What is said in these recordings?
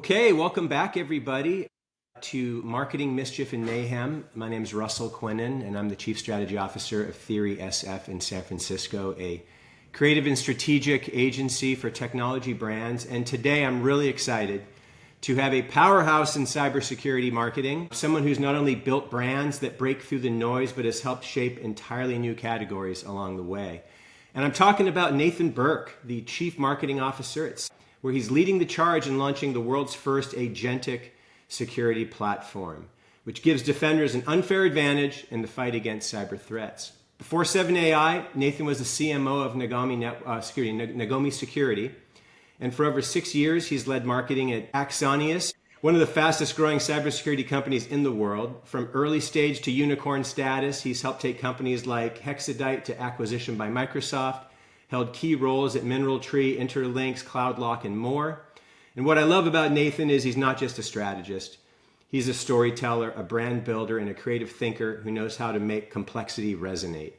Okay, welcome back everybody to Marketing Mischief and Mayhem. My name is Russell Quinan and I'm the Chief Strategy Officer of TheorySF in San Francisco, a creative and strategic agency for technology brands. And today I'm really excited to have a powerhouse in cybersecurity marketing, someone who's not only built brands that break through the noise, but has helped shape entirely new categories along the way. And I'm talking about Nate Burke, the Chief Marketing Officer, where he's leading the charge in launching the world's first agentic security platform, which gives defenders an unfair advantage in the fight against cyber threats. Before 7AI, Nathan was the CMO of Nagomi Security, and for over 6 years, he's led marketing at Axonius, one of the fastest growing cybersecurity companies in the world. From early stage to unicorn status, he's helped take companies like Hexadite to acquisition by Microsoft, held key roles at Mineral Tree, Interlinks, CloudLock, and more. And what I love about Nathan is he's not just a strategist. He's a storyteller, a brand builder, and a creative thinker who knows how to make complexity resonate.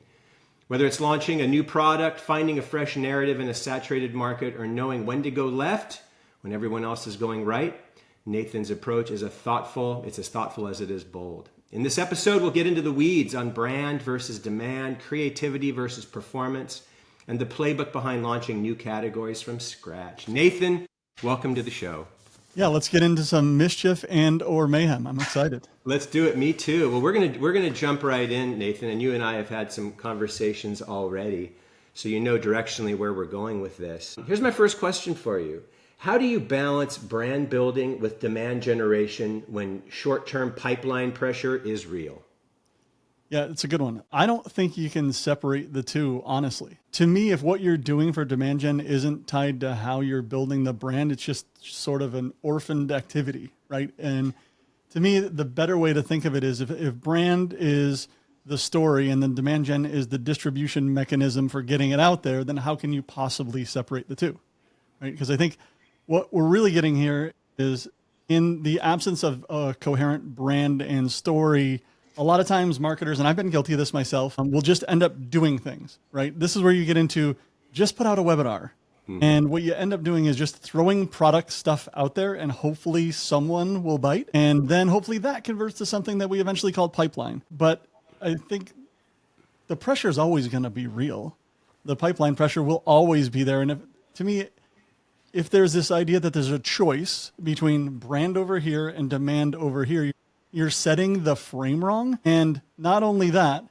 Whether it's launching a new product, finding a fresh narrative in a saturated market, or knowing when to go left when everyone else is going right, Nathan's approach is as thoughtful as it is bold. In this episode, we'll get into the weeds on brand versus demand, creativity versus performance, and the playbook behind launching new categories from scratch. Nathan, welcome to the show. Yeah, let's get into some mischief and/or mayhem. I'm excited. Let's do it. Me too. Well, we're gonna jump right in, Nathan, and you and I have had some conversations already, so you know directionally where we're going with this. Here's my first question for you. How do you balance brand building with demand generation when short-term pipeline pressure is real? Yeah, it's a good one. I don't think you can separate the two, honestly. To me, if what you're doing for demand gen isn't tied to how you're building the brand, it's just sort of an orphaned activity, right? And to me, the better way to think of it is if brand is the story and then demand gen is the distribution mechanism for getting it out there, then how can you possibly separate the two, right? Because I think what we're really getting here is in the absence of a coherent brand and story, a lot of times marketers, and I've been guilty of this myself, will just end up doing things, right? This is where you get into just put out a webinar. And what you end up doing is just throwing product stuff out there and hopefully someone will bite. And then hopefully that converts to something that we eventually call pipeline. But I think the pressure is always going to be real. The pipeline pressure will always be there. And to me, if there's this idea that there's a choice between brand over here and demand over here, you're setting the frame wrong. And not only that,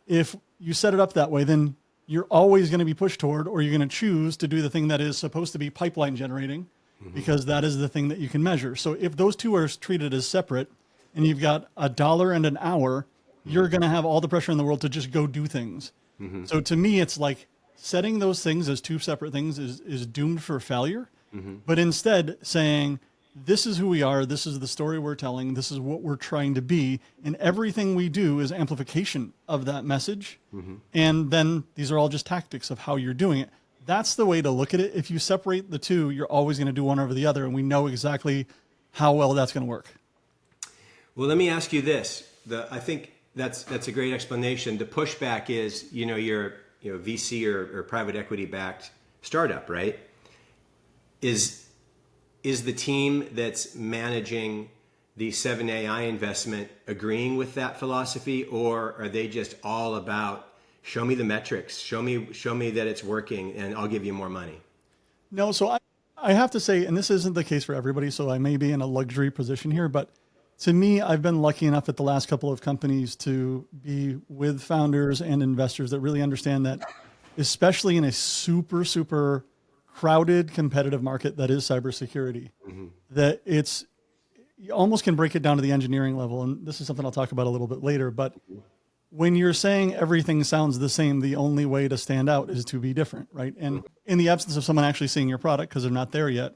if you set it up that way, then you're always going to be pushed toward, or you're going to choose to do the thing that is supposed to be pipeline generating, because that is the thing that you can measure. So if those two are treated as separate and you've got $1 and an hour, you're going to have all the pressure in the world to just go do things. So to me, it's like setting those things as two separate things is doomed for failure. But instead saying, this is who we are, this is the story we're telling, this is what we're trying to be, and everything we do is amplification of that message. And then these are all just tactics of how you're doing it. That's the way to look at it. If you separate the two, you're always going to do one over the other, and we know exactly how well that's going to work. Well, let me ask you this. I think that's a great explanation. The pushback is, you're VC or private equity backed startup, right? Is the team that's managing the 7AI investment agreeing with that philosophy, or are they just all about show me the metrics, show me that it's working, and I'll give you more money? No, so I have to say, and this isn't the case for everybody, so I may be in a luxury position here, but to me, I've been lucky enough at the last couple of companies to be with founders and investors that really understand that, especially in a super, super crowded, competitive market that is cybersecurity, that you almost can break it down to the engineering level. And this is something I'll talk about a little bit later. But when you're saying everything sounds the same, the only way to stand out is to be different, right? And in the absence of someone actually seeing your product, because they're not there yet,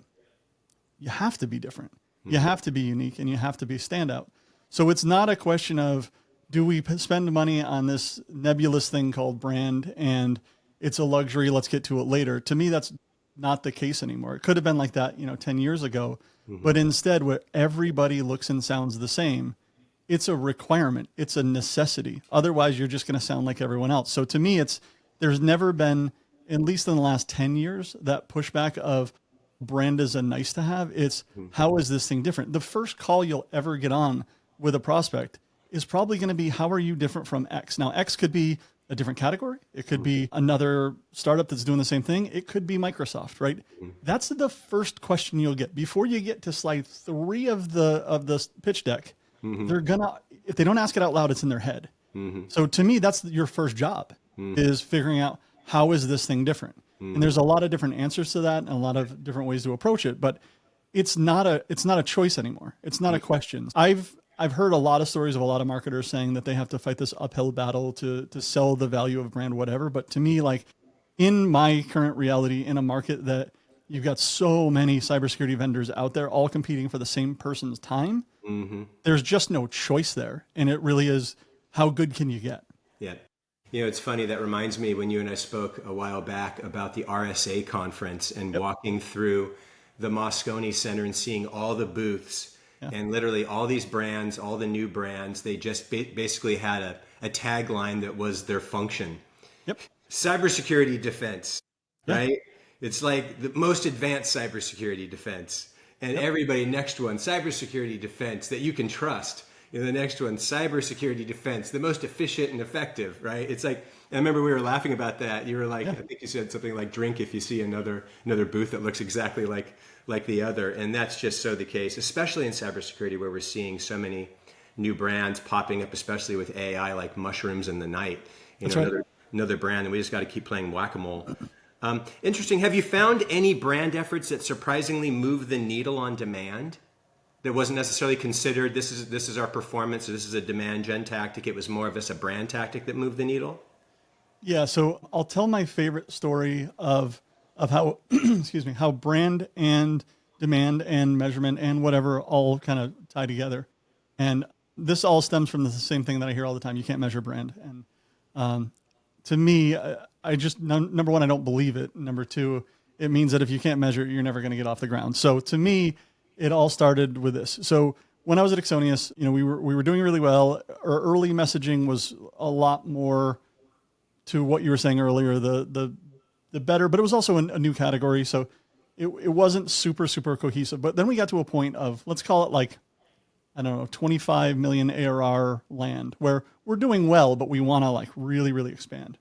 you have to be different. You have to be unique, and you have to be standout. So it's not a question of, do we spend money on this nebulous thing called brand and it's a luxury, let's get to it later. To me, that's not the case anymore. It could have been like that, 10 years ago, but instead where everybody looks and sounds the same, it's a requirement. It's a necessity. Otherwise you're just going to sound like everyone else. So to me, there's never been, at least in the last 10 years, that pushback of brand is a nice to have. It's how is this thing different? The first call you'll ever get on with a prospect is probably going to be, how are you different from X? Now, X could be a different category. It could be another startup that's doing the same thing. It could be Microsoft, right? That's the first question you'll get before you get to slide 3 of the pitch deck. They're gonna, if they don't ask it out loud, it's in their head. So to me, that's your first job, is figuring out, how is this thing different? And there's a lot of different answers to that and a lot of different ways to approach it, but it's not a choice anymore. It's not a question. I've heard a lot of stories of a lot of marketers saying that they have to fight this uphill battle to sell the value of brand, whatever. But to me, like, in my current reality, in a market that you've got so many cybersecurity vendors out there all competing for the same person's time, there's just no choice there. And it really is, how good can you get? Yeah. You know, it's funny, that reminds me when you and I spoke a while back about the RSA conference and walking through the Moscone Center and seeing all the booths and literally all these brands, all the new brands, they just basically had a tagline that was their function. Cybersecurity defense, right? It's like the most advanced cybersecurity defense. And everybody, next one, cybersecurity defense that you can trust. And the next one, cybersecurity defense, the most efficient and effective, right? It's like, I remember we were laughing about that. You were like, I think you said something like, drink if you see another booth that looks exactly like the other. And that's just so the case, especially in cybersecurity, where we're seeing so many new brands popping up, especially with AI, like mushrooms in the night. Another brand, and we just got to keep playing whack-a-mole. Interesting. Have you found any brand efforts that surprisingly move the needle on demand? That wasn't necessarily considered, this is our performance, so this is a demand gen tactic. It was more of a brand tactic that moved the needle? Yeah, so I'll tell my favorite story of how excuse me, how brand and demand and measurement and whatever all kind of tie together. And this all stems from the same thing that I hear all the time: you can't measure brand. And to me, I just, number one, I don't believe it. Number two, it means that if you can't measure it, you're never going to get off the ground. So to me, it all started with this. So when I was at Axonius, we were doing really well. Our early messaging was a lot more to what you were saying earlier, the better, but it was also a new category. So it wasn't super cohesive. But then we got to a point of, let's call it like, I don't know, 25 million ARR land, where we're doing well, but we want to like really expand.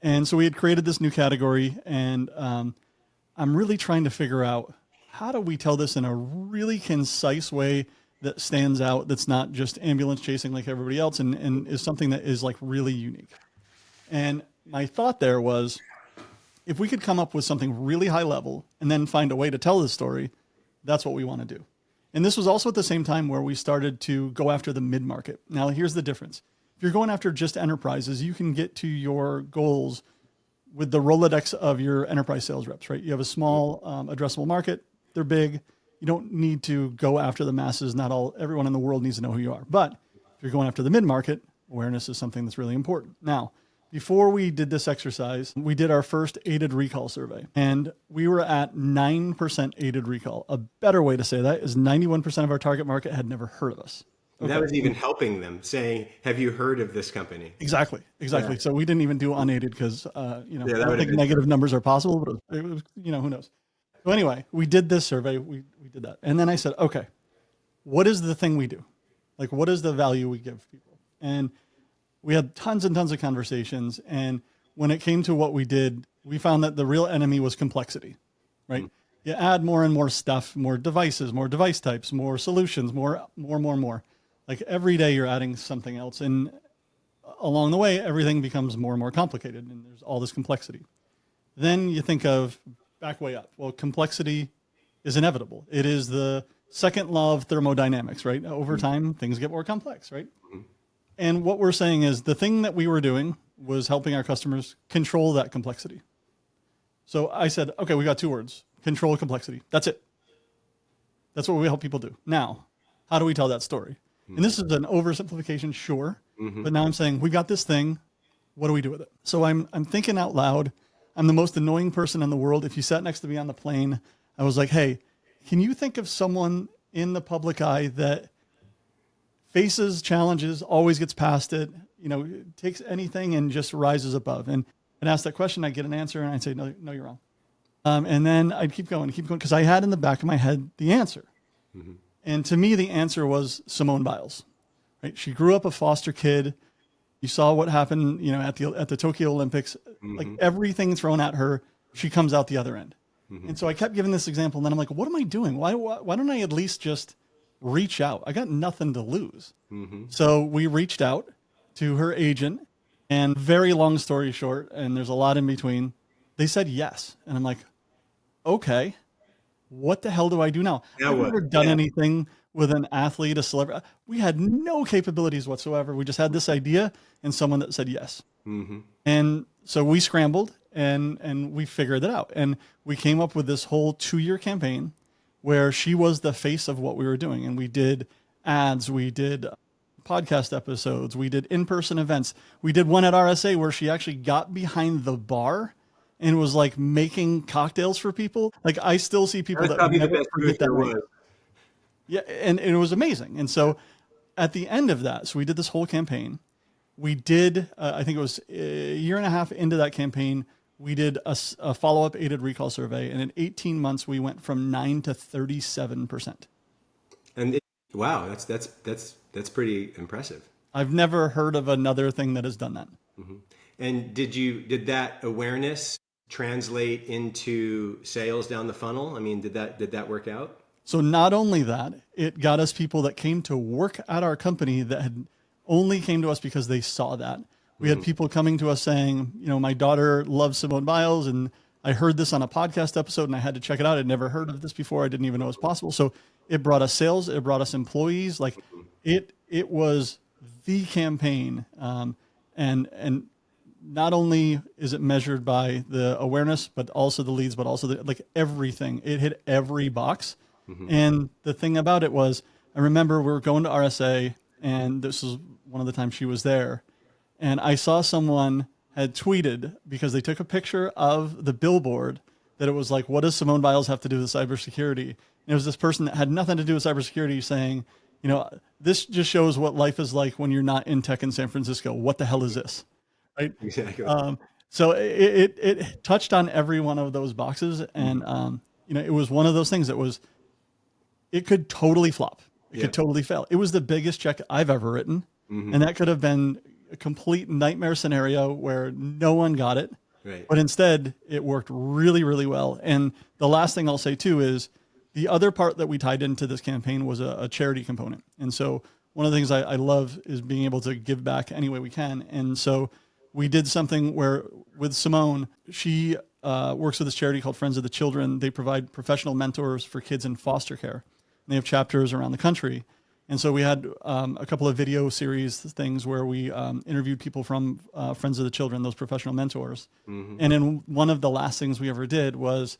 And so we had created this new category, and I'm really trying to figure out, how do we tell this in a really concise way that stands out, that's not just ambulance chasing like everybody else, and is something that is like really unique. And my thought there was, if we could come up with something really high level and then find a way to tell this story, that's what we want to do. And this was also at the same time where we started to go after the mid-market. Now, here's the difference. If you're going after just enterprises, you can get to your goals with the Rolodex of your enterprise sales reps, right? You have a small addressable market. They're big. You don't need to go after the masses. Everyone in the world needs to know who you are. But if you're going after the mid-market, awareness is something that's really important. Now, before we did this exercise, we did our first aided recall survey, and we were at 9% aided recall. A better way to say that is 91% of our target market had never heard of us. Okay. That was even helping them, saying, have you heard of this company? Exactly. Yeah. So we didn't even do unaided because, I don't think negative numbers are possible, but it was, who knows? So anyway, we did this survey. We did that. And then I said, okay, what is the thing we do? Like, what is the value we give people? And we had tons and tons of conversations. And when it came to what we did, we found that the real enemy was complexity, right? You add more and more stuff, more devices, more device types, more solutions, more. Like every day you're adding something else. And along the way, everything becomes more and more complicated. And there's all this complexity. Then you think of, back way up. Well, complexity is inevitable. It is the second law of thermodynamics, right? Over time, things get more complex, right? And what we're saying is the thing that we were doing was helping our customers control that complexity. So I said, okay, we got 2 words: control complexity. That's it. That's what we help people do. Now, how do we tell that story? And this is an oversimplification, sure. But now I'm saying, we got this thing. What do we do with it? So I'm thinking out loud. I'm the most annoying person in the world. If you sat next to me on the plane, I was like, hey, can you think of someone in the public eye that faces challenges, always gets past it, takes anything and just rises above? And ask that question, I get an answer, and I'd say, no, you're wrong. And then I'd keep going, because I had in the back of my head the answer. Mm-hmm. And to me, the answer was Simone Biles. Right? She grew up a foster kid. You saw what happened, at the Tokyo Olympics. Mm-hmm. Like everything thrown at her, she comes out the other end. Mm-hmm. And so I kept giving this example, and then I'm like, what am I doing? Why don't I at least just reach out? I got nothing to lose. Mm-hmm. So we reached out to her agent, and very long story short, and there's a lot in between, they said yes. And I'm like, okay, what the hell do I do now? I've never done anything with an athlete, a celebrity. We had no capabilities whatsoever. We just had this idea and someone that said yes. Mm-hmm. And so we scrambled and we figured it out. And we came up with this whole 2-year campaign where she was the face of what we were doing. And we did ads, we did podcast episodes, we did in-person events. We did one at RSA where she actually got behind the bar and was like making cocktails for people. Like I still see people that never forget that night. Yeah, and it was amazing. And so at the end of that, so we did this whole campaign. We did, I think it was a year and a half into that campaign, we did a follow-up aided recall survey. And in 18 months, we went from 9 to 37%. And wow, that's pretty impressive. I've never heard of another thing that has done that. Mm-hmm. And did that awareness translate into sales down the funnel? I mean, did that work out? So not only that, it got us people that came to work at our company that had only came to us because they saw that. We had people coming to us saying, my daughter loves Simone Biles and I heard this on a podcast episode and I had to check it out. I'd never heard of this before. I didn't even know it was possible. So it brought us sales. It brought us employees. Like it was the campaign. And not only is it measured by the awareness, but also the leads, but also everything. It hit every box. Mm-hmm. And the thing about it was, I remember we were going to RSA, and this was one of the times she was there, and I saw someone had tweeted, because they took a picture of the billboard, that it was like, what does Simone Biles have to do with cybersecurity? And it was this person that had nothing to do with cybersecurity saying, this just shows what life is like when you're not in tech in San Francisco. What the hell is this? Right? Exactly. So it touched on every one of those boxes, and it was one of those things that was, it could totally flop. It could totally fail. It was the biggest check I've ever written, and that could have been a complete nightmare scenario where no one got it. Right. But instead, it worked really, really well. And the last thing I'll say too is the other part that we tied into this campaign was a charity component. And so one of the things I love is being able to give back any way we can. And so we did something where with Simone, she works with this charity called Friends of the Children. They provide professional mentors for kids in foster care. And they have chapters around the country. And so we had a couple of video series things where we interviewed people from Friends of the Children, those professional mentors. Mm-hmm. And then one of the last things we ever did was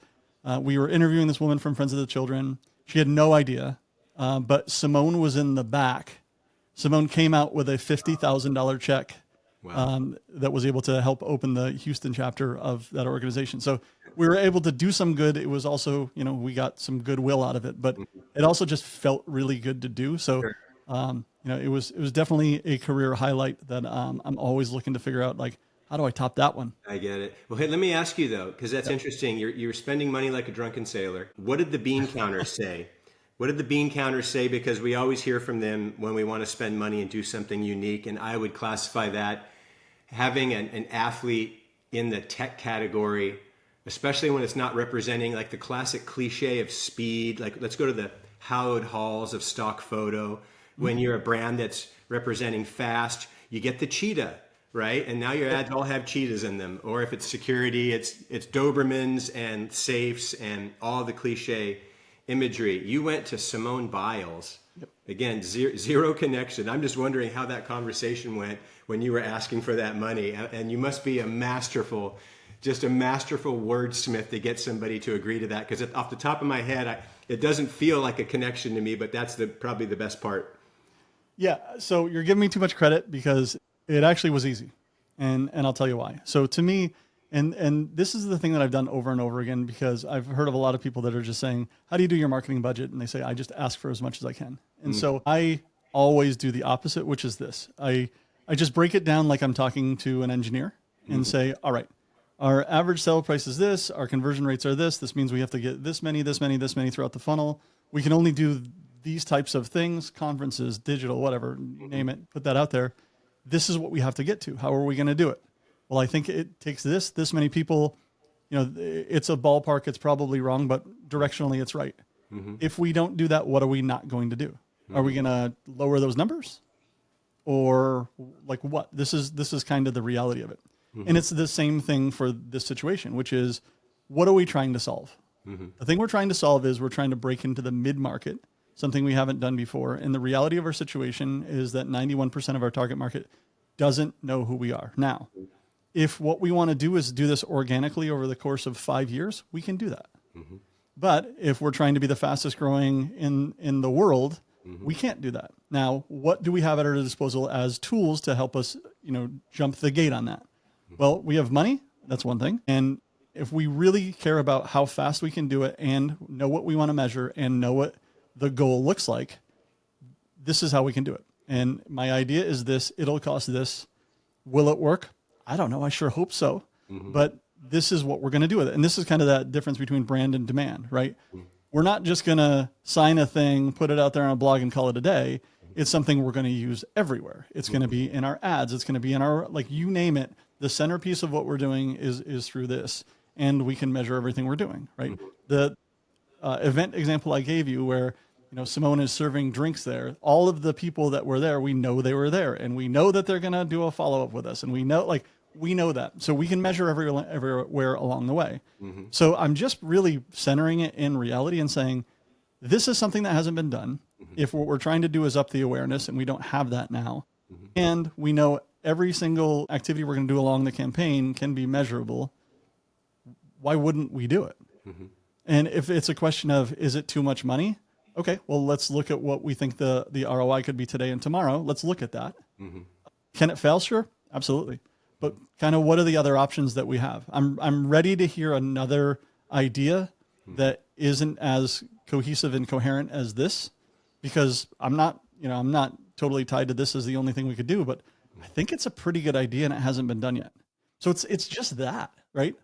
we were interviewing this woman from Friends of the Children. She had no idea, but Simone was in the back. Simone came out with a $50,000 check. Wow. That was able to help open the Houston chapter of that organization. So we were able to do some good. It was also, we got some goodwill out of it, but it also just felt really good to do. So, it was definitely a career highlight that I'm always looking to figure out, like, how do I top that one? I get it. Well, hey, let me ask you though, because that's interesting. You're spending money like a drunken sailor. What did the bean counters say? What did the bean counters say? Because we always hear from them when we want to spend money and do something unique. And I would classify that having an athlete in the tech category, especially when it's not representing like the classic cliche of speed. Like, let's go to the hallowed halls of stock photo. When you're a brand that's representing fast, you get the cheetah, right? And now your ads all have cheetahs in them. Or if it's security, it's Dobermans and safes and all the cliche imagery. You went to Simone Biles. Again, zero connection. I'm just wondering how that conversation went when you were asking for that money. And you must be a masterful wordsmith to get somebody to agree to that. Because off the top of my head, it doesn't feel like a connection to me, but that's probably the best part. Yeah. So you're giving me too much credit because it actually was easy. And I'll tell you why. So to me, and this is the thing that I've done over and over again, because I've heard of a lot of people that are just saying, how do you do your marketing budget? And they say, I just ask for as much as I can. And so I always do the opposite, which is this. I just break it down like I'm talking to an engineer and say, all right, our average sale price is this, our conversion rates are this. This means we have to get this many throughout the funnel. We can only do these types of things, conferences, digital, whatever, you name it, put that out there. This is what we have to get to. How are we going to do it? Well, I think it takes this many people. It's a ballpark. It's probably wrong, but directionally it's right. If we don't do that, what are we not going to do? Are we going to lower those numbers? Or like what? This is kind of the reality of it. And it's the same thing for this situation, which is, what are we trying to solve? The thing we're trying to solve is we're trying to break into the mid-market, something we haven't done before. And the reality of our situation is that 91% of our target market doesn't know who we are. Now, if what we want to do is do this organically over the course of 5 years, we can do that. But if we're trying to be the fastest growing in the world, we can't do that. Now, what do we have at our disposal as tools to help us, jump the gate on that? Well, we have money. That's one thing. And if we really care about how fast we can do it and know what we want to measure and know what the goal looks like, this is how we can do it. And my idea is this: it'll cost this. Will it work? I don't know. I sure hope so. But this is what we're going to do with it. And this is kind of that difference between brand and demand, right? We're not just going to sign a thing, put it out there on a blog and call it a day. It's something we're going to use everywhere. It's going to be in our ads. It's going to be in our, you name it. The centerpiece of what we're doing is through this, and we can measure everything we're doing, right? The event example I gave you where, Simone is serving drinks there. All of the people that were there, we know they were there, and we know that they're going to do a follow-up with us. And we know that. So we can measure everywhere along the way. So I'm just really centering it in reality and saying, this is something that hasn't been done. If what we're trying to do is up the awareness, and we don't have that now, and we know every single activity we're going to do along the campaign can be measurable, why wouldn't we do it? And if it's a question of, is it too much money? Okay, well, let's look at what we think the ROI could be today and tomorrow. Let's look at that. Can it fail? Sure, absolutely. But kind of what are the other options that we have? I'm ready to hear another idea that isn't as cohesive and coherent as this, because I'm not totally tied to this as the only thing we could do, but I think it's a pretty good idea and it hasn't been done yet. So it's just that, right?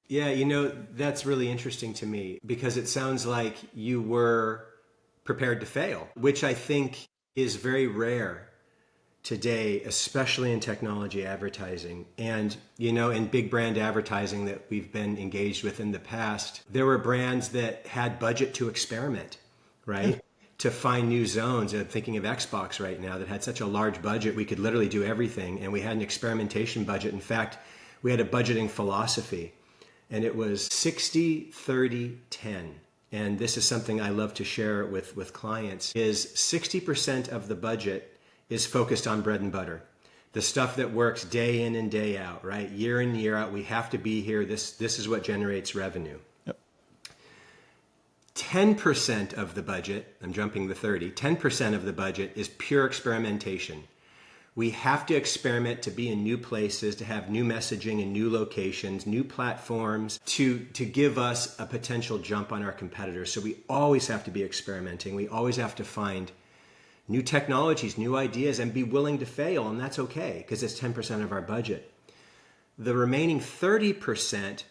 Yeah, that's really interesting to me, because it sounds like you were prepared to fail, which I think is very rare today, especially in technology advertising. And, in big brand advertising that we've been engaged with in the past, there were brands that had budget to experiment, right? To find new zones. I'm thinking of Xbox right now that had such a large budget, we could literally do everything. And we had an experimentation budget. In fact, we had a budgeting philosophy, and it was 60, 30, 10. And this is something I love to share with clients, is 60% of the budget is focused on bread and butter. The stuff that works day in and day out, right? Year in, year out, we have to be here. This is what generates revenue. 10% of the budget, I'm jumping the 30, 10% of the budget is pure experimentation. We have to experiment to be in new places, to have new messaging in new locations, new platforms, to give us a potential jump on our competitors. So we always have to be experimenting. We always have to find new technologies, new ideas, and be willing to fail. And that's okay, because it's 10% of our budget. The remaining 30%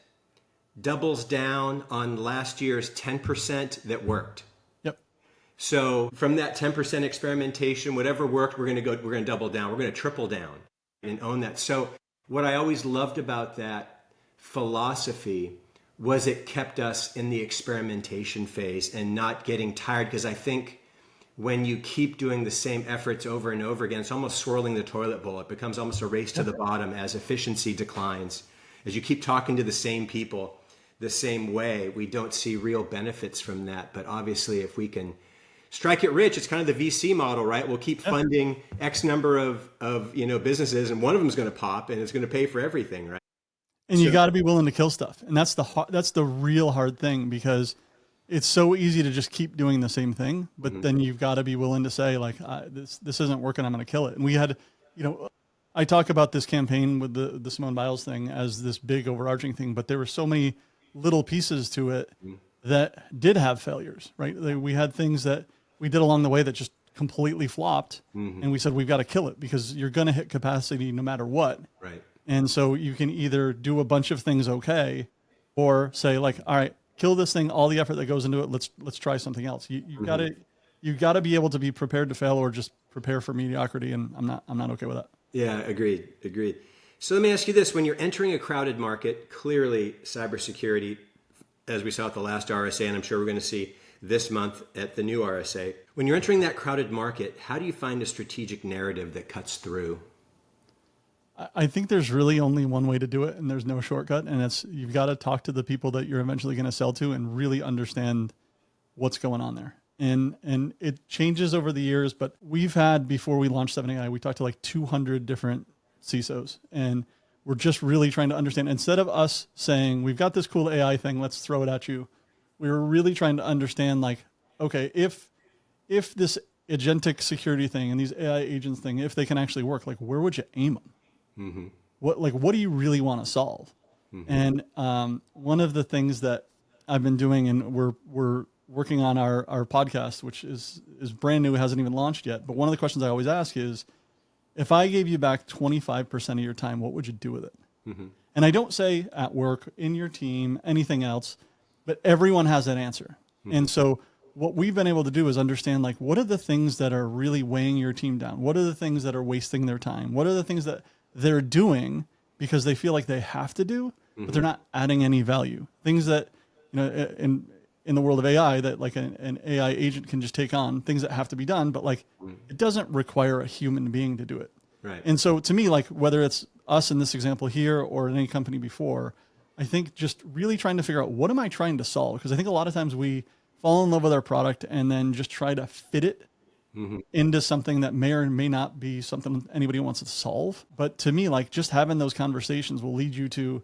doubles down on last year's 10% that worked. So from that 10% experimentation, whatever worked, we're going to double down. We're going to triple down and own that. So what I always loved about that philosophy was it kept us in the experimentation phase and not getting tired. Because I think when you keep doing the same efforts over and over again, it's almost swirling the toilet bowl. It becomes almost a race to the bottom as efficiency declines. As you keep talking to the same people the same way, we don't see real benefits from that. But obviously, if we can strike it rich, it's kind of the VC model, right? We'll keep funding X number of businesses, and one of them is going to pop, and it's going to pay for everything, right? And you got to be willing to kill stuff, and that's the real hard thing, because it's so easy to just keep doing the same thing, but then you've got to be willing to say, this isn't working, I'm going to kill it. And we had, I talk about this campaign with the Simone Biles thing as this big overarching thing, but there were so many little pieces to it that did have failures, right? We had things that we did along the way that just completely flopped. And we said, we've got to kill it, because you're going to hit capacity no matter what. Right. And so you can either do a bunch of things okay, or say like, all right, kill this thing, all the effort that goes into it. Let's try something else. You gotta be able to be prepared to fail, or just prepare for mediocrity. And I'm not okay with that. Yeah, agreed. So let me ask you this. When you're entering a crowded market, clearly cybersecurity, as we saw at the last RSA, and I'm sure we're going to see this month at the new RSA, when you're entering that crowded market, how do you find a strategic narrative that cuts through? I think there's really only one way to do it, and there's no shortcut. And it's, you've got to talk to the people that you're eventually going to sell to and really understand what's going on there. And it changes over the years, but we've had, before we launched 7AI, we talked to like 200 different CISOs, and we're just really trying to understand, instead of us saying, we've got this cool AI thing, let's throw it at you. We were really trying to understand, like, okay, if this agentic security thing and these AI agents thing, if they can actually work, like, where would you aim them? Mm-hmm. What do you really want to solve? Mm-hmm. And one of the things that I've been doing, and we're working on our podcast, which is brand new, hasn't even launched yet. But one of the questions I always ask is, if I gave you back 25% of your time, what would you do with it? Mm-hmm. And I don't say at work, in your team, anything else, but everyone has that answer. Mm-hmm. And so what we've been able to do is understand, like, what are the things that are really weighing your team down? What are the things that are wasting their time? What are the things that they're doing because they feel like they have to do, mm-hmm. but they're not adding any value? Things that, in the world of AI, that like an AI agent can just take on, things that have to be done, but like it doesn't require a human being to do it. Right. And so to me, like, whether it's us in this example here or in any company before, I think just really trying to figure out, what am I trying to solve? Because I think a lot of times we fall in love with our product and then just try to fit it mm-hmm. into something that may or may not be something anybody wants to solve. But to me, like, just having those conversations will lead you to,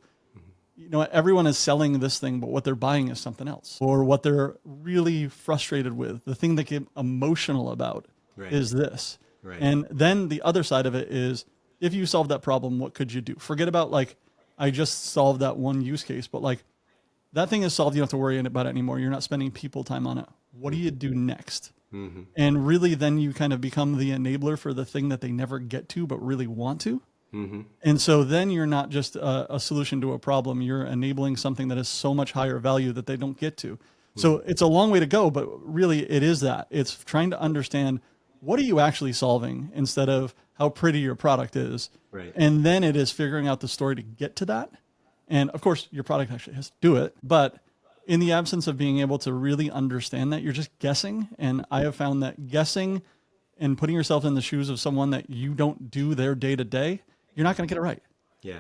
everyone is selling this thing, but what they're buying is something else, or what they're really frustrated with. The thing they get emotional about is this. Right. And then the other side of it is, if you solve that problem, what could you do? Forget about, like, I just solved that one use case, but like, that thing is solved. You don't have to worry about it anymore. You're not spending people time on it. What do you do next? Mm-hmm. And really, then you kind of become the enabler for the thing that they never get to, but really want to. Mm-hmm. And so then you're not just a solution to a problem. You're enabling something that is so much higher value that they don't get to. Mm-hmm. So it's a long way to go, but really it is that. It's trying to understand, what are you actually solving, instead of how pretty your product is. Right. And then it is figuring out the story to get to that. And of course, your product actually has to do it. But in the absence of being able to really understand that, you're just guessing. And I have found that guessing and putting yourself in the shoes of someone that you don't do their day to day, you're not going to get it right. Yeah.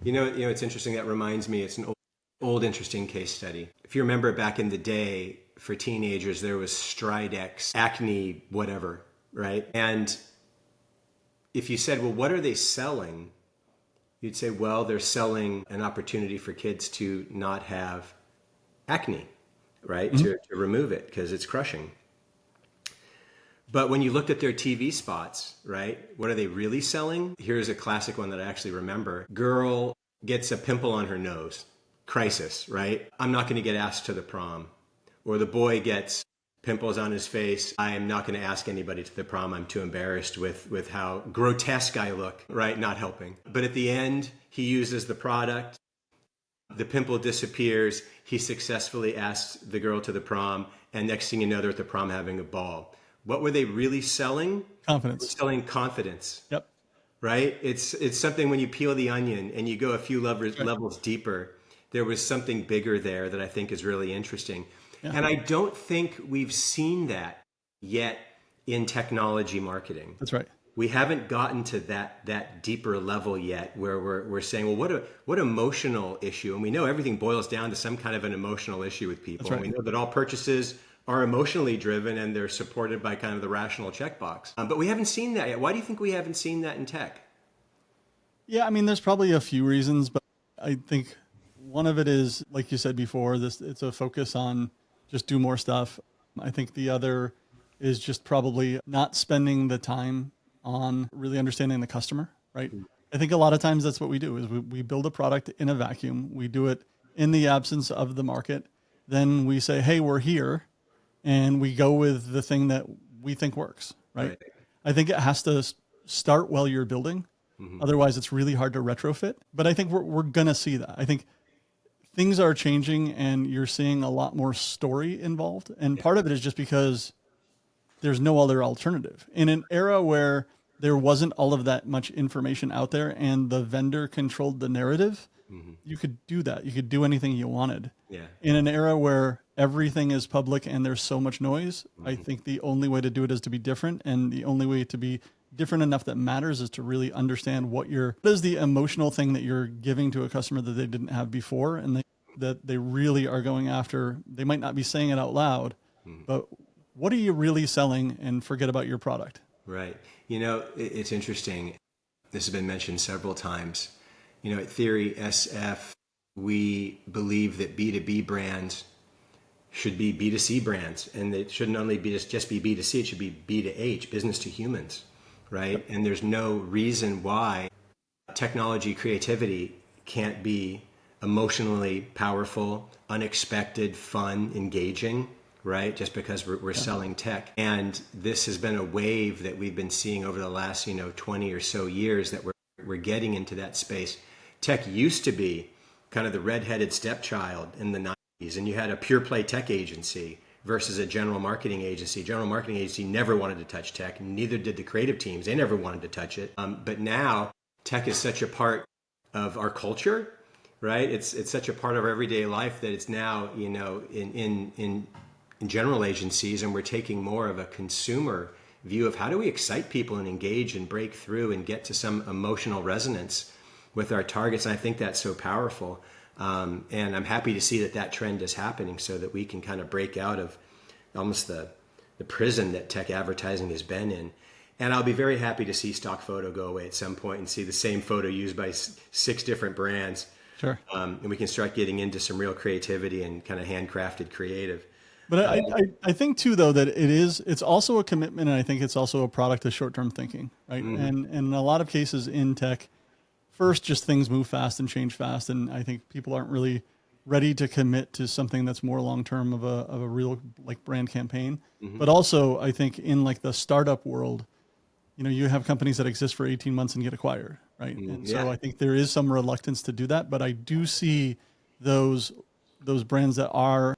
It's interesting. That reminds me, it's an old interesting case study. If you remember back in the day, for teenagers, there was Stridex, acne, whatever, right? And if you said, well, what are they selling? You'd say, well, they're selling an opportunity for kids to not have acne, right? Mm-hmm. To remove it because it's crushing. But when you looked at their TV spots, right, what are they really selling? Here's a classic one that I actually remember. Girl gets a pimple on her nose. Crisis, right? I'm not going to get asked to the prom. Or the boy gets pimples on his face. I am not going to ask anybody to the prom. I'm too embarrassed with how grotesque I look, right? Not helping. But at the end, he uses the product. The pimple disappears. He successfully asks the girl to the prom. And next thing you know, they're at the prom having a ball. What were they really selling? Confidence. They were selling confidence. Yep. Right? It's something, when you peel the onion and you go a few levels deeper, there was something bigger there that I think is really interesting. Yeah. And I don't think we've seen that yet in technology marketing. That's right. We haven't gotten to that deeper level yet, where we're saying, well, what emotional issue? And we know everything boils down to some kind of an emotional issue with people. Right. And we know that all purchases are emotionally driven, and they're supported by kind of the rational checkbox. But we haven't seen that yet. Why do you think we haven't seen that in tech? Yeah, I mean, there's probably a few reasons, but I think one of it is, like you said before, it's a focus on just do more stuff. I think the other is just probably not spending the time on really understanding the customer, right? Mm-hmm. I think a lot of times that's what we do, is we build a product in a vacuum. We do it in the absence of the market. Then we say, hey, we're here. And we go with the thing that we think works, right? I think it has to start while you're building. Otherwise, it's really hard to retrofit. But I think we're going to see that. I think things are changing and you're seeing a lot more story involved. And part of it is just because there's no other alternative. In an era where there wasn't all of that much information out there and the vendor controlled the narrative, you could do that. You could do anything you wanted. Yeah. In an era where everything is public and there's so much noise, I think the only way to do it is to be different. And the only way to be different enough that matters is to really understand what is the emotional thing that you're giving to a customer that they didn't have before, and that they really are going after. They might not be saying it out loud, but what are you really selling, and forget about your product. Right. It's interesting. This has been mentioned several times. At TheorySF, we believe that B2B brands should be B2C brands, and it shouldn't only be just be B2C, it should be B2H, business to humans, right? And there's no reason why technology creativity can't be emotionally powerful, unexpected, fun, engaging, right? Just because we're selling tech. And this has been a wave that we've been seeing over the last, 20 or so years that we're getting into that space. Tech used to be kind of the redheaded stepchild in the 90s, and you had a pure play tech agency versus a general marketing agency. General marketing agency never wanted to touch tech, neither did the creative teams. They never wanted to touch it. But now tech is such a part of our culture, right? It's such a part of our everyday life that it's now, in general agencies, and we're taking more of a consumer view of how do we excite people and engage and break through and get to some emotional resonance with our targets. And I think that's so powerful. And I'm happy to see that trend is happening so that we can kind of break out of almost the prison that tech advertising has been in. And I'll be very happy to see stock photo go away at some point and see the same photo used by 6 different brands. Sure. And we can start getting into some real creativity and kind of handcrafted creative. But I think too, though, that it's also a commitment, and I think it's also a product of short-term thinking, right? And in a lot of cases in tech, first, just things move fast and change fast, and I think people aren't really ready to commit to something that's more long-term of a real brand campaign. But also, I think in the startup world, you have companies that exist for 18 months and get acquired, right? And so I think there is some reluctance to do that, but I do see those brands that are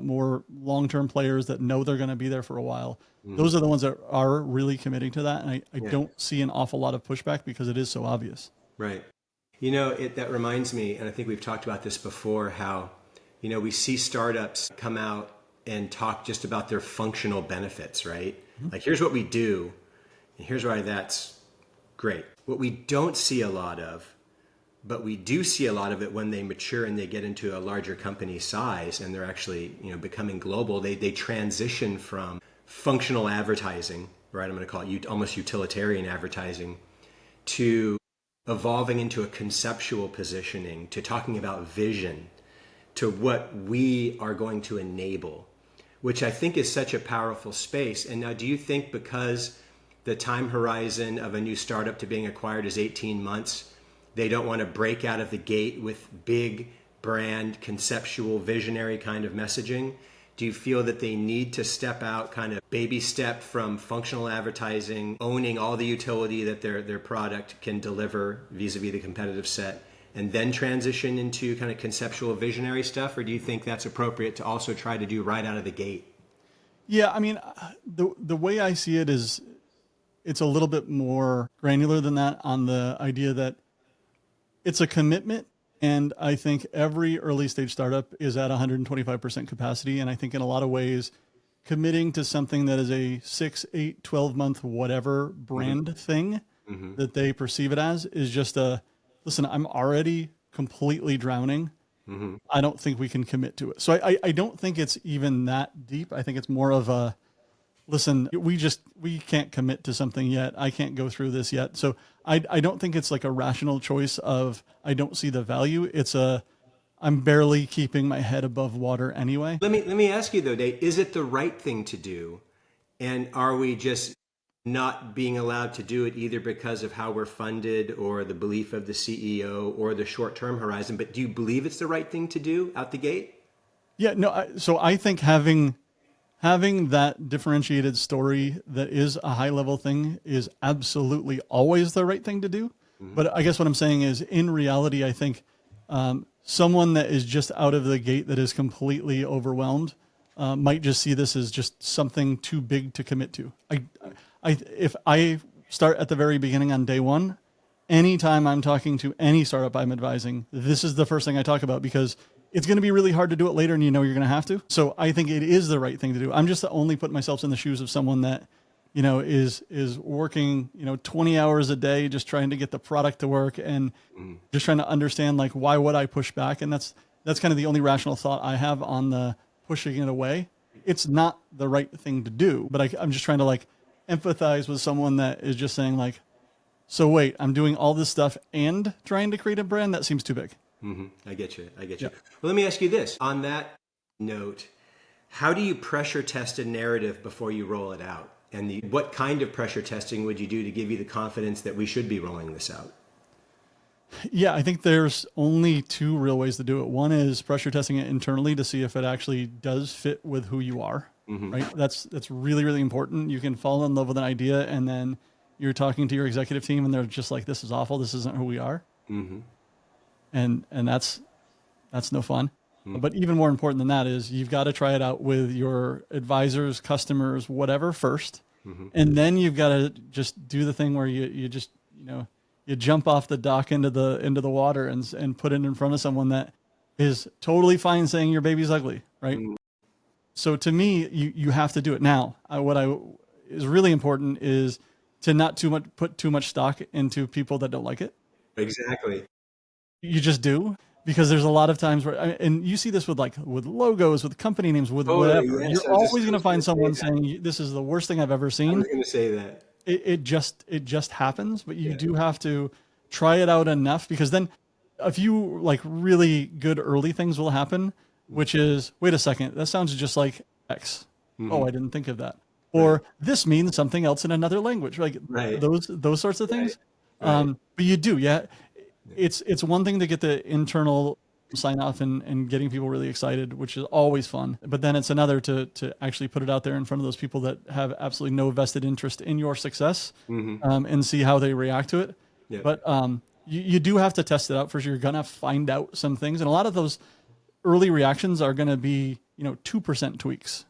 more long-term players that know they're going to be there for a while. Those are the ones that are really committing to that. And I don't see an awful lot of pushback because it is so obvious. Right. That reminds me, and I think we've talked about this before, how, we see startups come out and talk just about their functional benefits, right? Like, here's what we do, and here's why that's great. What we don't see a lot of, but we do see a lot of it when they mature and they get into a larger company size and they're actually, becoming global, they transition from functional advertising, right? I'm going to call it almost utilitarian advertising, to evolving into a conceptual positioning, to talking about vision, to what we are going to enable, which I think is such a powerful space. And now, do you think because the time horizon of a new startup to being acquired is 18 months, they don't want to break out of the gate with big brand, conceptual, visionary kind of messaging? Do you feel that they need to step out, kind of baby step from functional advertising, owning all the utility that their product can deliver vis-a-vis the competitive set, and then transition into kind of conceptual, visionary stuff? Or do you think that's appropriate to also try to do right out of the gate? Yeah, I mean, the way I see it is it's a little bit more granular than that, on the idea that it's a commitment. And I think every early stage startup is at 125% capacity. And I think in a lot of ways, committing to something that is a 6, 8, 12 month, whatever brand thing that they perceive it as is just listen, I'm already completely drowning. I don't think we can commit to it. So I don't think it's even that deep. I think it's more of a, listen, we can't commit to something yet. I can't go through this yet. So I don't think it's like a rational choice of, I don't see the value. It's I'm barely keeping my head above water anyway. Let me ask you though, Dave, is it the right thing to do? And are we just not being allowed to do it either because of how we're funded or the belief of the CEO or the short-term horizon? But do you believe it's the right thing to do out the gate? Yeah, no. So I think having that differentiated story that is a high level thing is absolutely always the right thing to do. But I guess what I'm saying is, in reality, I think someone that is just out of the gate that is completely overwhelmed might just see this as just something too big to commit to. If I start at the very beginning on day one, anytime I'm talking to any startup I'm advising, this is the first thing I talk about, because it's going to be really hard to do it later, and you know you're going to have to. So I think it is the right thing to do. I'm just only putting myself in the shoes of someone that, is working, 20 hours a day just trying to get the product to work, and just trying to understand, like, why would I push back? And that's kind of the only rational thought I have on the pushing it away. It's not the right thing to do, but I'm just trying to, like, empathize with someone that is just saying, like, so wait, I'm doing all this stuff and trying to create a brand? That seems too big. I get you. Yeah. Well, let me ask you this. On that note, how do you pressure test a narrative before you roll it out? And what kind of pressure testing would you do to give you the confidence that we should be rolling this out? Yeah, I think there's only two real ways to do it. One is pressure testing it internally to see if it actually does fit with who you are, right? That's really, really important. You can fall in love with an idea, and then you're talking to your executive team and they're just like, this is awful. This isn't who we are. And that's no fun. But even more important than that is you've got to try it out with your advisors, customers, whatever first. And then you've got to just do the thing where you just, you jump off the dock into the water and put it in front of someone that is totally fine saying your baby's ugly, right? So to me, you have to do it now. What is really important is to not put too much stock into people that don't like it. Exactly. You just do, because there's a lot of times where, and you see this with logos, with company names, with whatever. Yes, You're always going to find someone saying, this is the worst thing I've ever I seen. was going to say that. It just happens, but you do have to try it out enough, because then a few really good early things will happen, which is, wait a second, that sounds just like X. Oh, I didn't think of that. Or this means something else in another language, those sorts of things. But you do, it's one thing to get the internal sign off and getting people really excited, which is always fun. But then it's another to actually put it out there in front of those people that have absolutely no vested interest in your success, and see how they react to it. But you do have to test it out first. You're going to find out some things. And a lot of those early reactions are going to be, 2% tweaks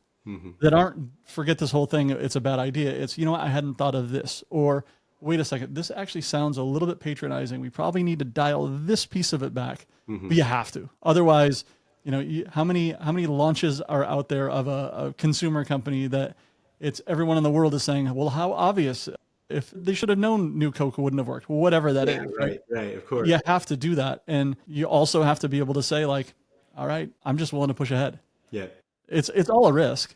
that aren't, forget this whole thing, it's a bad idea. It's, I hadn't thought of this. Or, wait a second, this actually sounds a little bit patronizing. We probably need to dial this piece of it back. But you have to. Otherwise, how many launches are out there of a consumer company that it's everyone in the world is saying, well, how obvious, if they should have known New Coke wouldn't have worked. Well, whatever that is. Right, of course. You have to do that. And you also have to be able to say, all right, I'm just willing to push ahead. Yeah. It's all a risk.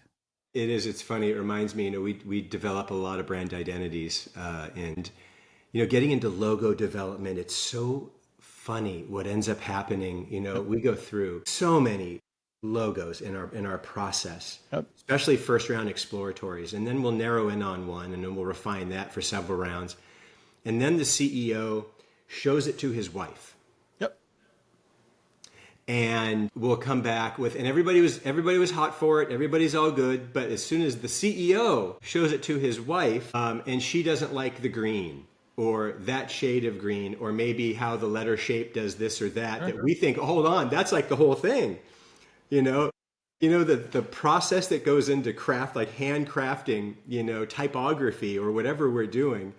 It is. It's funny. It reminds me, we develop a lot of brand identities, and, getting into logo development, it's so funny what ends up happening. We go through so many logos in our process, especially first round exploratories. And then we'll narrow in on one, and then we'll refine that for several rounds. And then the CEO shows it to his wife. And we'll come back with, and everybody was hot for it. Everybody's all good. But as soon as the CEO shows it to his wife, and she doesn't like the green, or that shade of green, or maybe how the letter shape does this or that, that we think, hold on, that's like the whole thing. The process that goes into craft, like handcrafting, typography or whatever we're doing.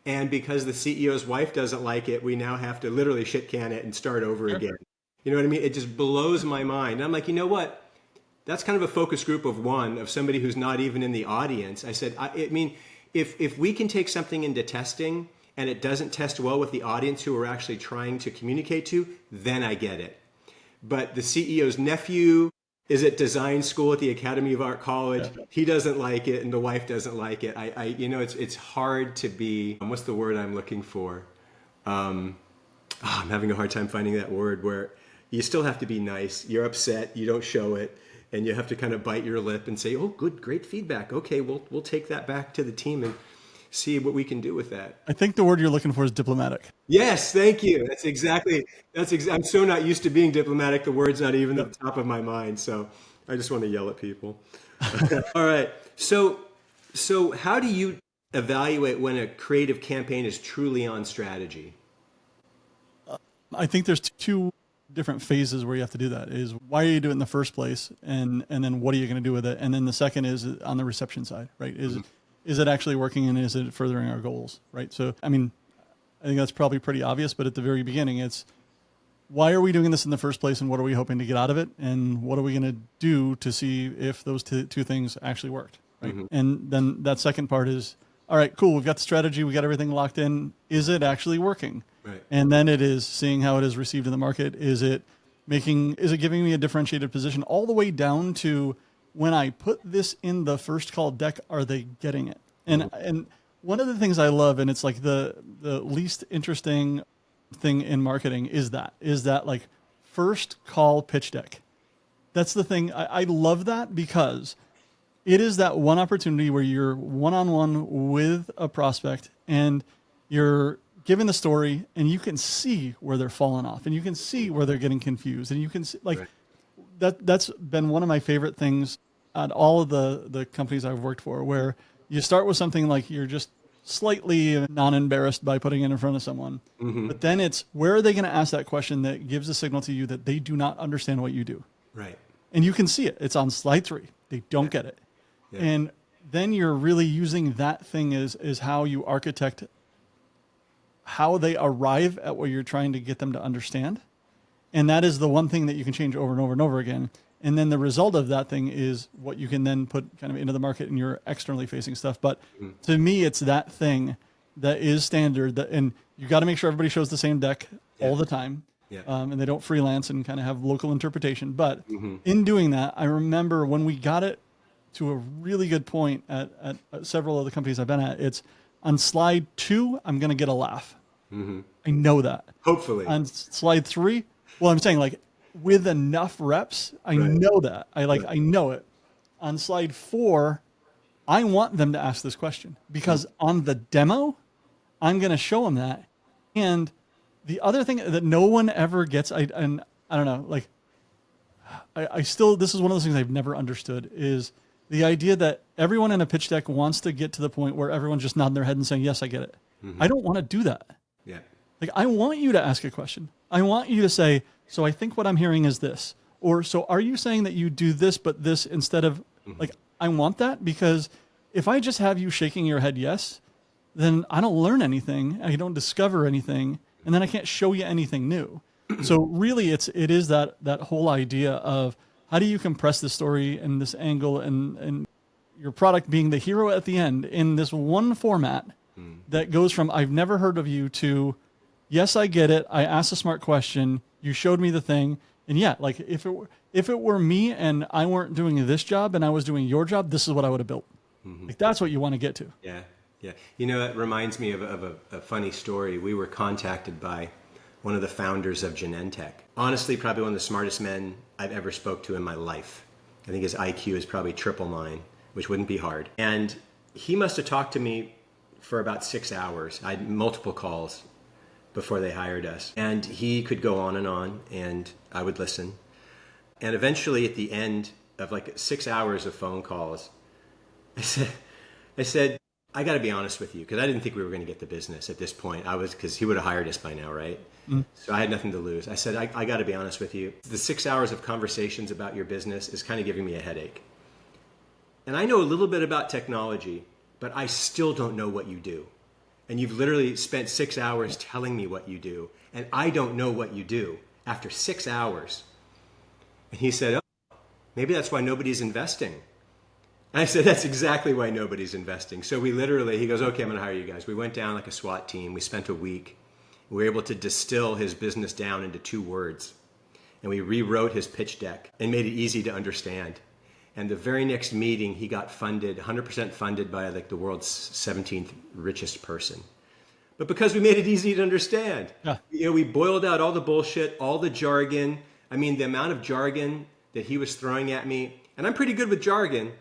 And because the CEO's wife doesn't like it, we now have to literally shit can it and start over again. You know what I mean? It just blows my mind. And I'm like, you know what? That's kind of a focus group of one, of somebody who's not even in the audience. I said, if we can take something into testing and it doesn't test well with the audience who we're actually trying to communicate to, then I get it. But the CEO's nephew is at design school at the Academy of Art College. He doesn't like it, and the wife doesn't like it. It's hard to be, what's the word I'm looking for? I'm having a hard time finding that word, where you still have to be nice. You're upset, you don't show it, and you have to kind of bite your lip and say, oh, good, great feedback. Okay, we'll take that back to the team and see what we can do with that. I think the word you're looking for is diplomatic. Yes, thank you. I'm so not used to being diplomatic. The word's not even at the top of my mind. So I just want to yell at people. All right. So how do you evaluate when a creative campaign is truly on strategy? I think there's two different phases where you have to do that. Is why are you doing it in the first place, and then what are you going to do with it? And then the second is on the reception side, right? Is it actually working, and is it furthering our goals, right? So, I mean, I think that's probably pretty obvious, but at the very beginning, it's why are we doing this in the first place, and what are we hoping to get out of it, and what are we going to do to see if those two things actually worked, right? And then that second part is, all right, cool, we've got the strategy, we got everything locked in. Is it actually working? Right. And then it is seeing how it is received in the market. Is it giving me a differentiated position all the way down to when I put this in the first call deck, are they getting it? And one of the things I love, and it's like the least interesting thing in marketing is that like first call pitch deck. That's the thing. I love that because it is that one opportunity where you're one-on-one with a prospect and you're giving the story, and you can see where they're falling off, and you can see where they're getting confused, and you can see like that's been one of my favorite things at all of the companies I've worked for, where you start with something like you're just slightly non-embarrassed by putting it in front of someone, but then it's where are they going to ask that question that gives a signal to you that they do not understand what you do. Right. And you can see it. It's on slide 3. They don't get it. Yeah. And then you're really using that thing as how you architect how they arrive at what you're trying to get them to understand. And that is the one thing that you can change over and over and over again. And then the result of that thing is what you can then put kind of into the market in your externally facing stuff. But to me, it's that thing that is standard, and you got to make sure everybody shows the same deck all the time. Yeah. And they don't freelance and kind of have local interpretation. But in doing that, I remember when we got it to a really good point at several of the companies I've been at, it's on slide 2, I'm going to get a laugh. I know that. Hopefully. On slide 3, well, I'm saying like with enough reps, I know that. I know it. On slide 4, I want them to ask this question because on the demo, I'm going to show them that. And the other thing that no one ever gets, I don't know, like I still, this is one of those things I've never understood, is the idea that everyone in a pitch deck wants to get to the point where everyone's just nodding their head and saying, yes, I get it. I don't want to do that. Yeah. Like, I want you to ask a question. I want you to say, so I think what I'm hearing is this. Or, so are you saying that you do this, but this instead of, like, I want that, because if I just have you shaking your head yes, then I don't learn anything. I don't discover anything. And then I can't show you anything new. So really it is that whole idea of how do you compress the story and this angle and your product being the hero at the end in this one format that goes from I've never heard of you to yes, I get it. I asked a smart question. You showed me the thing. And yeah, like if it were me and I weren't doing this job and I was doing your job, this is what I would have built. Like that's what you want to get to. Yeah. Yeah. You know, it reminds me of a funny story. We were contacted by one of the founders of Genentech. Honestly, probably one of the smartest men I've ever spoke to in my life. I think his IQ is probably triple mine, which wouldn't be hard. And he must have talked to me for about 6 hours. I had multiple calls before they hired us. And he could go on, and I would listen. And eventually at the end of like 6 hours of phone calls, I said, I got to be honest with you, because I didn't think we were going to get the business at this point. Because he would have hired us by now, right? So I had nothing to lose. I said, I got to be honest with you. The 6 hours of conversations about your business is kind of giving me a headache. And I know a little bit about technology, but I still don't know what you do. And you've literally spent 6 hours telling me what you do, and I don't know what you do after 6 hours. And he said, oh, maybe that's why nobody's investing. And I said, that's exactly why nobody's investing. So he goes, okay, I'm going to hire you guys. We went down like a SWAT team. We spent a week. We were able to distill his business down into 2 words. And we rewrote his pitch deck and made it easy to understand. And the very next meeting, he got funded, 100% funded by like the world's 17th richest person. But because we made it easy to understand, we boiled out all the bullshit, all the jargon. I mean, the amount of jargon that he was throwing at me, and I'm pretty good with jargon.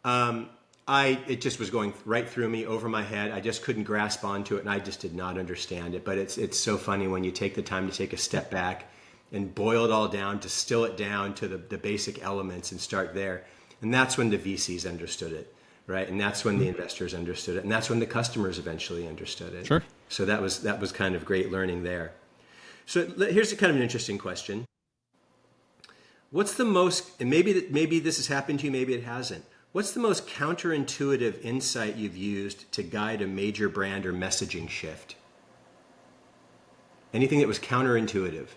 It just was going right through me, over my head. I just couldn't grasp onto it, and I just did not understand it. But it's so funny when you take the time to take a step back and boil it all down, distill it down to the basic elements and start there. And that's when the VCs understood it, right? And that's when the investors understood it, and that's when the customers eventually understood it. Sure. So that was kind of great learning there. So here's a kind of an interesting question. What's the most, and maybe this has happened to you, maybe it hasn't. What's the most counterintuitive insight you've used to guide a major brand or messaging shift? Anything that was counterintuitive?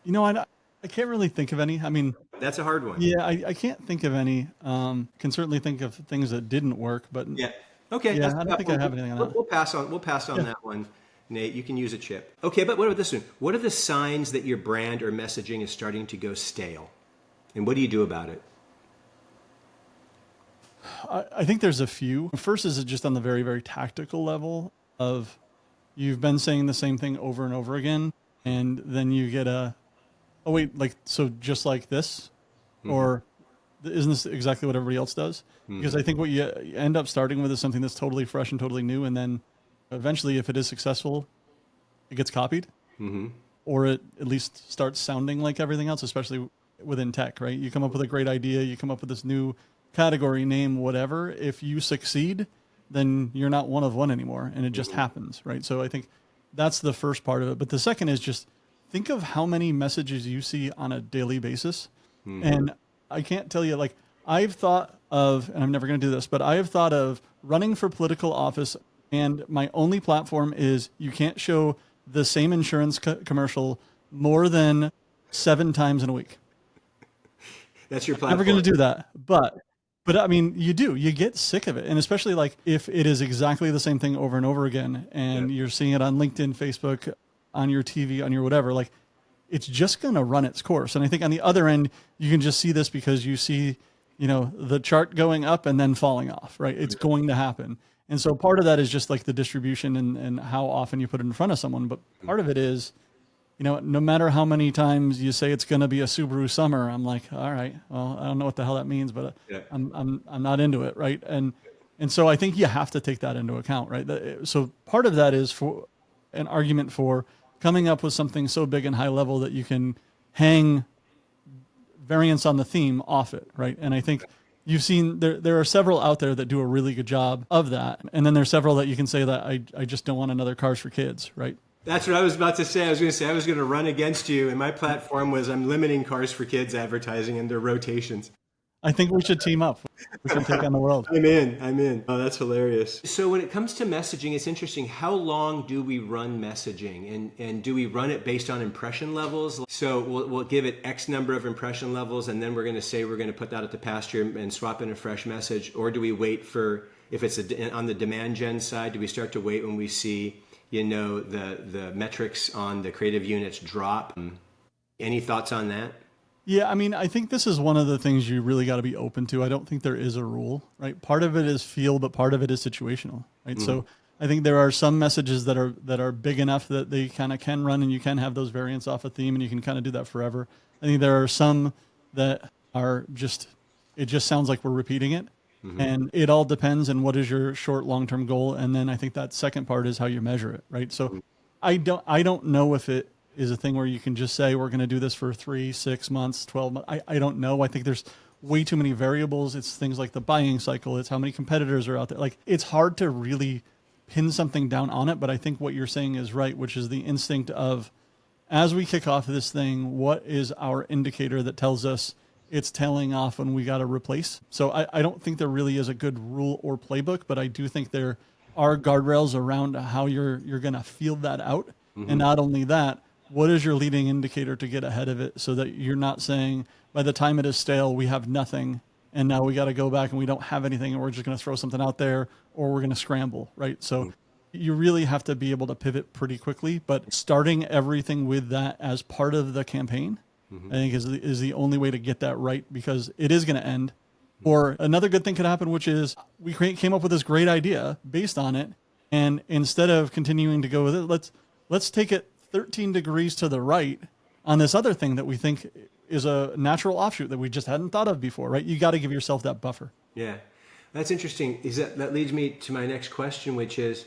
I can't really think of any. I mean, That's a hard one. yeah, I can't think of any. Can certainly think of things that didn't work, but Yeah. Okay. yeah, I don't think I have anything on that. We'll pass on. We'll pass on that one, Nate. You can use a chip. Okay, but what about this one? What are the signs that your brand or messaging is starting to go stale, and what do you do about it? I think there's a few. First is just on the very, very tactical level of you've been saying the same thing over and over again, and then you get oh wait, like, so just like this, or isn't this exactly what everybody else does? Because I think what you end up starting with is something that's totally fresh and totally new, and then eventually, if it is successful, it gets copied, or it at least starts sounding like everything else, especially within tech, right? You come up with a great idea, you come up with this new category name, whatever. If you succeed, then you're not one of one anymore, and it just happens, right? So I think that's the first part of it. But the second is just think of how many messages you see on a daily basis. And I can't tell you, like, I've thought of, and I'm never going to do this, but I have thought of running for political office, and my only platform is you can't show the same insurance commercial more than 7 times in a week. That's your I'm platform. never going to do that, but I mean, you get sick of it. And especially like if it is exactly the same thing over and over again, and you're seeing it on LinkedIn, Facebook, on your TV, on your whatever, like, it's just going to run its course. And I think on the other end, you can just see this because you see, the chart going up and then falling off, right? It's going to happen. And so part of that is just like the distribution and how often you put it in front of someone. But part of it is, no matter how many times you say it's going to be a Subaru summer, I'm like, all right, well, I don't know what the hell that means, but I'm not into it, right? And so I think you have to take that into account, right? So part of that is for an argument for coming up with something so big and high level that you can hang variants on the theme off it, right? And I think you've seen there are several out there that do a really good job of that, and then there's several that you can say that I just don't want another Cars for Kids, right? That's what I was about to say. I was going to run against you, and my platform was I'm limiting Cars for Kids advertising and their rotations. I think we should team up. We should take on the world. I'm in. Oh, that's hilarious. So when it comes to messaging, it's interesting. How long do we run messaging? And do we run it based on impression levels? So we'll give it X number of impression levels, and then we're going to say we're going to put that at the pasture and swap in a fresh message? Or do we wait for, if it's on the demand gen side, do we start to wait when we see, the metrics on the creative units drop? Any thoughts on that? Yeah, I mean, I think this is one of the things you really got to be open to. I don't think there is a rule, right? Part of it is feel, but part of it is situational, right? So I think there are some messages that are big enough that they kind of can run, and you can have those variants off a theme, and you can kind of do that forever. I think there are some that are it just sounds like we're repeating it. And it all depends on what is your short, long-term goal. And then I think that second part is how you measure it, right? So I don't know if it is a thing where you can just say, we're going to do this for 3, 6 months, 12 months. I don't know. I think there's way too many variables. It's things like the buying cycle. It's how many competitors are out there. Like, it's hard to really pin something down on it. But I think what you're saying is right, which is the instinct of, as we kick off this thing, what is our indicator that tells us it's tailing off and we got to replace? So I don't think there really is a good rule or playbook, but I do think there are guardrails around how you're going to feel that out. And not only that, what is your leading indicator to get ahead of it so that you're not saying by the time it is stale, we have nothing, and now we got to go back and we don't have anything, and we're just going to throw something out there, or we're going to scramble, right? So you really have to be able to pivot pretty quickly, but starting everything with that as part of the campaign, I think is the only way to get that right, because it is going to end. Or another good thing could happen, which is we came up with this great idea based on it, and instead of continuing to go with it, let's take it 13 degrees to the right on this other thing that we think is a natural offshoot that we just hadn't thought of before, right? You got to give yourself that buffer. Yeah, that's interesting. That leads me to my next question, which is,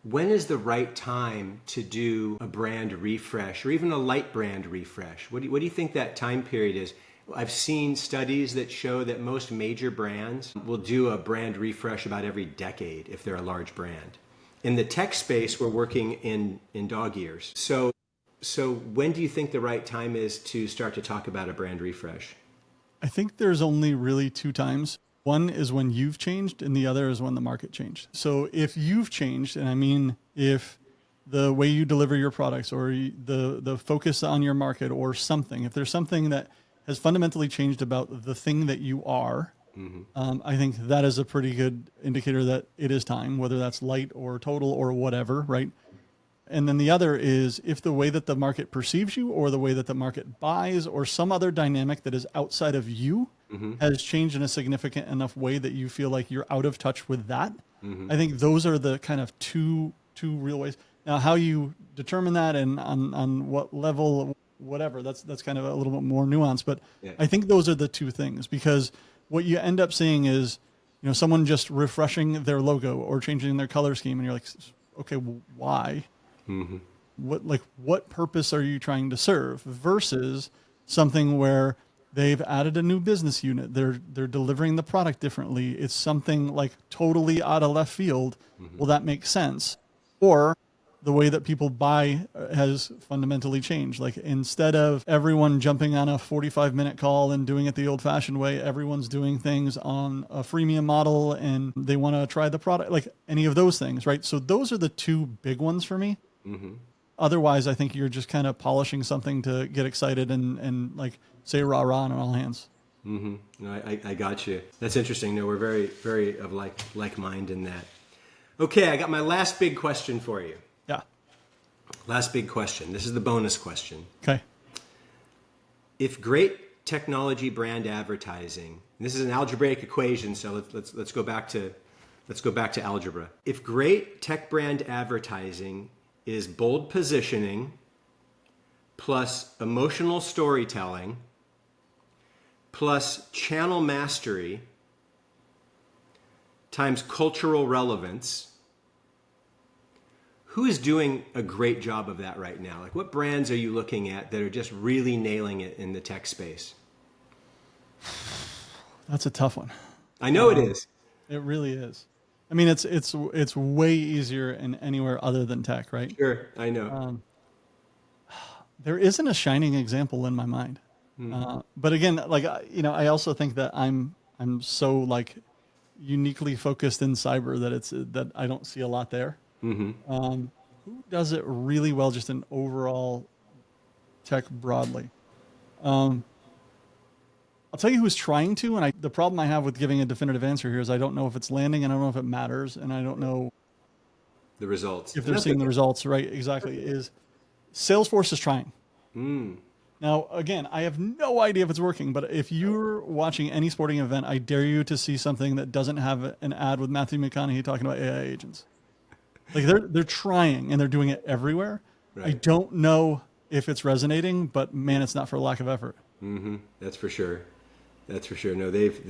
when is the right time to do a brand refresh or even a light brand refresh? What do you think that time period is? I've seen studies that show that most major brands will do a brand refresh about every decade if they're a large brand. In the tech space, we're working in dog years. So when do you think the right time is to start to talk about a brand refresh? I think there's only really two times. One is when you've changed, and the other is when the market changed. So if you've changed, and I mean if the way you deliver your products or the focus on your market or something, if there's something that has fundamentally changed about the thing that you are, I think that is a pretty good indicator that it is time, whether that's light or total or whatever, right? And then the other is if the way that the market perceives you or the way that the market buys or some other dynamic that is outside of you has changed in a significant enough way that you feel like you're out of touch with that. I think those are the kind of two real ways. Now, how you determine that and on what level, whatever, that's kind of a little bit more nuanced. But Yeah. I think those are the two things, because what you end up seeing is, someone just refreshing their logo or changing their color scheme, and you're like, okay, well, why? What purpose are you trying to serve? Versus something where they've added a new business unit, they're delivering the product differently. It's something like totally out of left field. Well, that makes sense. Or the way that people buy has fundamentally changed. Like, instead of everyone jumping on a 45-minute call and doing it the old-fashioned way, everyone's doing things on a freemium model and they want to try the product, like any of those things, right? So those are the two big ones for me. Otherwise, I think you're just kind of polishing something to get excited and like say rah rah on all hands. No, I got you. That's interesting. No, we're very, very of like mind in that. Okay, I got my last big question for you. Yeah. Last big question. This is the bonus question. Okay. If great technology brand advertising, and this is an algebraic equation, so let's go back to algebra. If great tech brand advertising is bold positioning plus emotional storytelling plus channel mastery times cultural relevance, who is doing a great job of that right now? Like, what brands are you looking at that are just really nailing it in the tech space? That's a tough one. I know it is. It really is. I mean, it's way easier in anywhere other than tech, right? Sure, I know. There isn't a shining example in my mind. But again, like, I also think that I'm so like uniquely focused in cyber that I don't see a lot there. Who does it really well just in overall tech broadly? I'll tell you who's trying to, and the problem I have with giving a definitive answer here is I don't know if it's landing, and I don't know if it matters, and I don't know The results. if they're seeing the results, right? Exactly. Is Salesforce is trying. Now, again, I have no idea if it's working, but if you're watching any sporting event, I dare you to see something that doesn't have an ad with Matthew McConaughey talking about AI agents. Like, they're trying, and they're doing it everywhere. Right. I don't know if it's resonating, but man, it's not for lack of effort. That's for sure. That's for sure. No, they've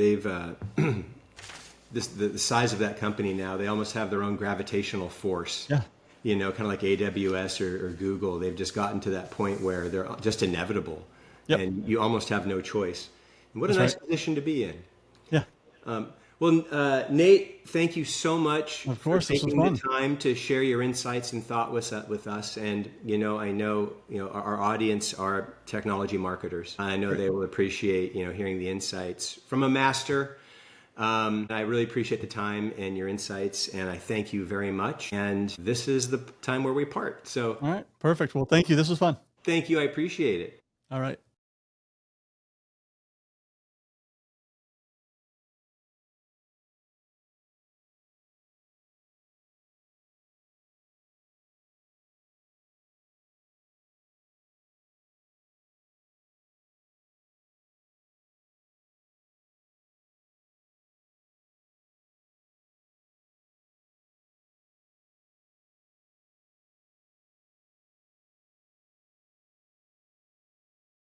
the size of that company now, they almost have their own gravitational force. Yeah. Kind of like AWS or Google. They've just gotten to that point where they're just inevitable. Yep. And you almost have no choice. And what a That's nice position to be in. Yeah. Well, Nate, thank you so much Of course, for this was taking fun. the time to share your insights and thought with us. And I know our audience are technology marketers. I know they will appreciate hearing the insights from a master. I really appreciate the time and your insights, and I thank you very much. And this is the time where we part. So, All right. Perfect. Well, thank you. This was fun. thank you. I appreciate it. All right.